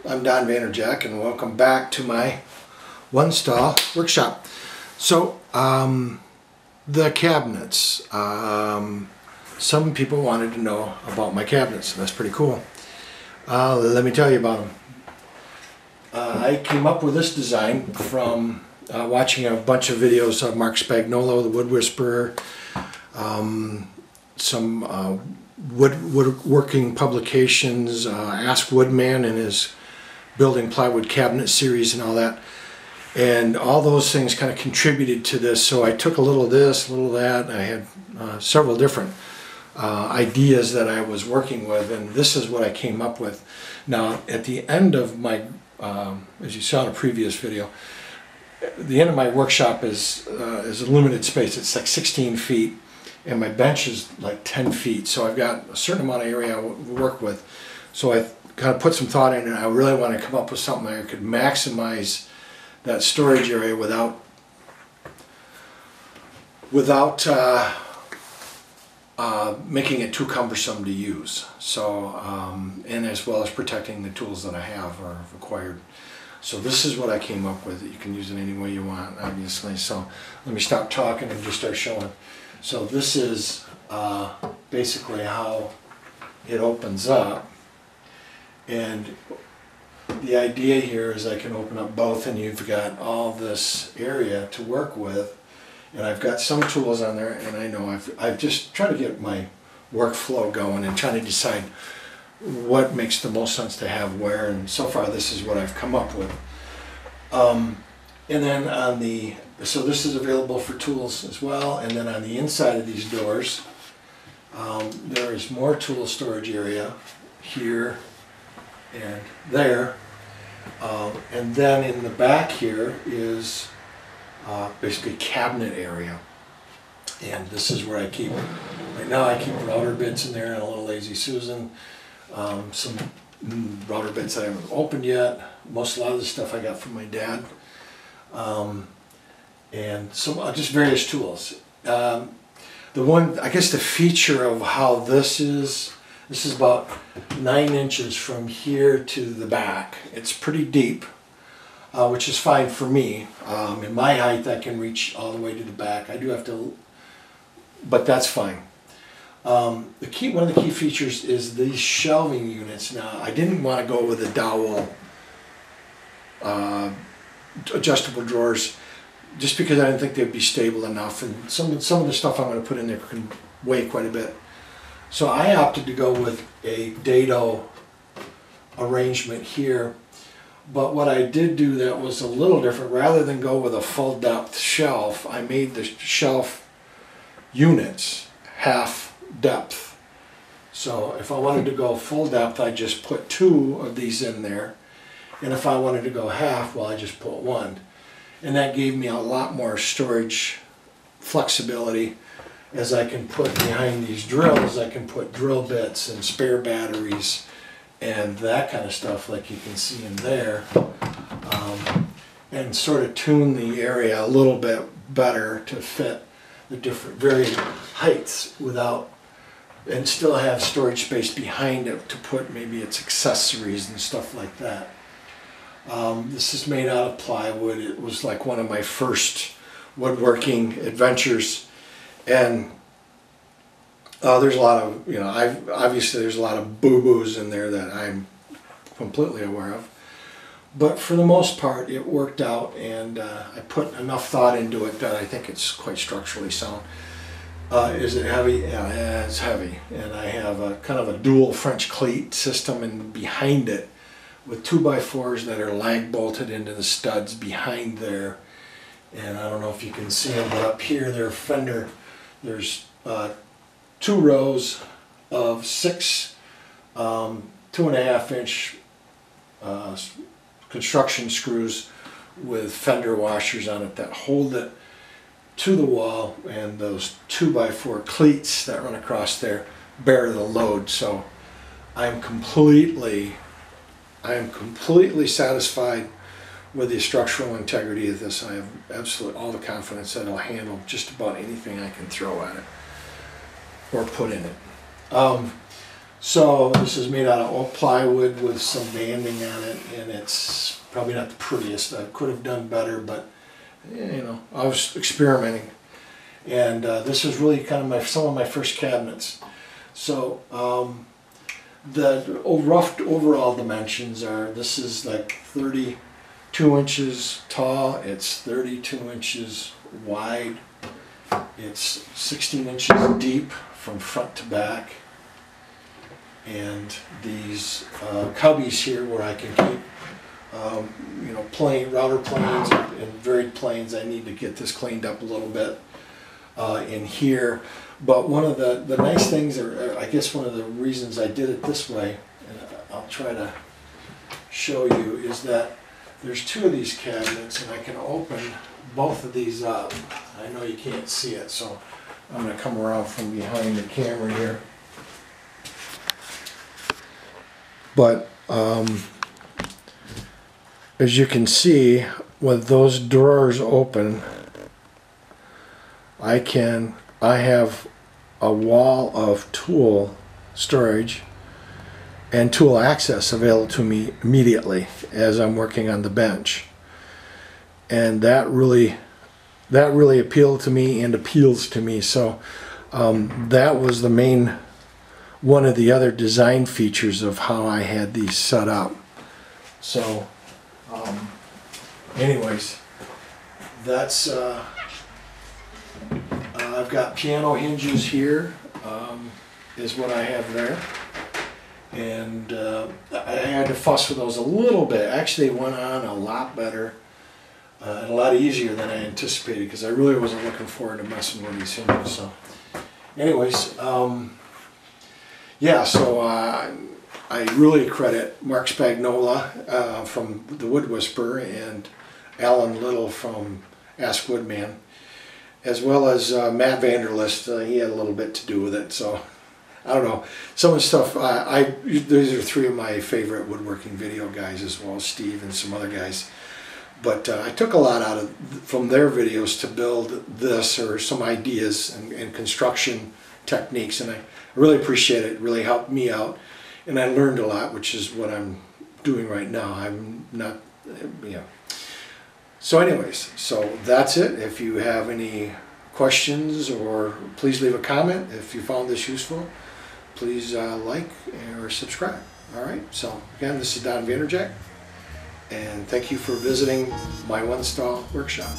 I'm Don Vanderjack, and welcome back to my one-stall workshop. So, the cabinets. Some people wanted to know about my cabinets, and that's pretty cool. Let me tell you about them. I came up with this design from watching a bunch of videos of Mark Spagnolo, the Wood Whisperer, some woodworking publications, Ask Woodman and his Building Plywood Cabinet series and all that. And all those things kind of contributed to this. So I took a little of this, a little of that. I had several different ideas that I was working with, and this is what I came up with. Now, at the end of my, as you saw in a previous video, the end of my workshop is a limited space. It's like 16 feet, and my bench is like 10 feet. So I've got a certain amount of area I work with. So I kind of put some thought in, and I really want to come up with something that I could maximize that storage area without making it too cumbersome to use. So, and as well as protecting the tools that I have or required. So this is what I came up with. You can use it any way you want, obviously. So let me stop talking and just start showing. So this is basically how it opens up. And the idea here is I can open up both, and you've got all this area to work with. And I've got some tools on there, and I know I've just tried to get my workflow going and trying to decide what makes the most sense to have where, and so far this is what I've come up with. And then on the, so this is available for tools as well, and then on the inside of these doors, there is more tool storage area here and there. And then in the back here is basically cabinet area, and this is where I keep, right now I keep router bits in there and a little Lazy Susan, some router bits I haven't opened yet. A lot of the stuff I got from my dad, and some just various tools. The one, I guess the feature of how this is about 9 inches from here to the back. It's pretty deep, which is fine for me. In my height, I can reach all the way to the back. I do have to, but that's fine. One of the key features is these shelving units. Now, I didn't want to go with the dowel adjustable drawers, just because I didn't think they'd be stable enough, and some of the stuff I'm going to put in there can weigh quite a bit. So I opted to go with a dado arrangement here. But what I did do that was a little different. Rather than go with a full depth shelf, I made the shelf units half depth. So if I wanted to go full depth, I just put 2 of these in there. And if I wanted to go half, well, I just put 1. And that gave me a lot more storage flexibility, as I can put behind these drills, I can put drill bits and spare batteries and that kind of stuff, like you can see in there, and sort of tune the area a little bit better to fit the different varying heights and still have storage space behind it to put maybe its accessories and stuff like that. This is made out of plywood. It was like one of my first woodworking adventures. And there's a lot of, obviously there's a lot of boo-boos in there that I'm completely aware of. But for the most part, it worked out, and I put enough thought into it that I think it's quite structurally sound. Is it heavy? Yeah, it's heavy. And I have a kind of a dual French cleat system and behind it with 2x4s that are lag bolted into the studs behind there. And I don't know if you can see them, but up here they're fender. There's 2 rows of 6 2.5-inch construction screws with fender washers on it that hold it to the wall, and those 2x4 cleats that run across there bear the load. So I'm completely satisfied with the structural integrity of this. I have absolutely all the confidence that it'll handle just about anything I can throw at it or put in it. So this is made out of oak plywood with some banding on it, and it's probably not the prettiest. I could have done better, but you know, I was experimenting. And this was really kind of some of my first cabinets. So the rough overall dimensions are, this is like 32 inches tall, it's 32 inches wide, it's 16 inches deep from front to back, and these cubbies here where I can keep you know, router planes and varied planes. I need to get this cleaned up a little bit in here. But one of the nice things, or I guess one of the reasons I did it this way, and I'll try to show you, is that there's two of these cabinets and I can open both of these up. I know you can't see it, so I'm going to come around from behind the camera here. But as you can see, with those drawers open, I have a wall of tool storage and tool access available to me immediately as I'm working on the bench. And that really appealed to me and appeals to me. So that was the main, one of the other design features of how I had these set up. So anyways, that's I've got piano hinges here, is what I have there, and I had to fuss with those a little bit. Actually, they went on a lot better and a lot easier than I anticipated, because I really wasn't looking forward to messing with these hinges. So anyways, yeah, so I really credit Mark Spagnola from The Wood Whisperer and Alan Little from Ask Woodman, as well as Matt Vanderlist. He had a little bit to do with it. So I don't know, some of the stuff, these are three of my favorite woodworking video guys, as well as Steve and some other guys. But I took a lot out from their videos to build this, or some ideas and construction techniques, and I really appreciate it. It really helped me out, and I learned a lot, which is what I'm doing right now. I'm not, you know. So anyways, so that's it. If you have any questions, or please leave a comment. If you found this useful, please like or subscribe. All right, so again, this is Don Vanderjack, and thank you for visiting my one-stall workshop.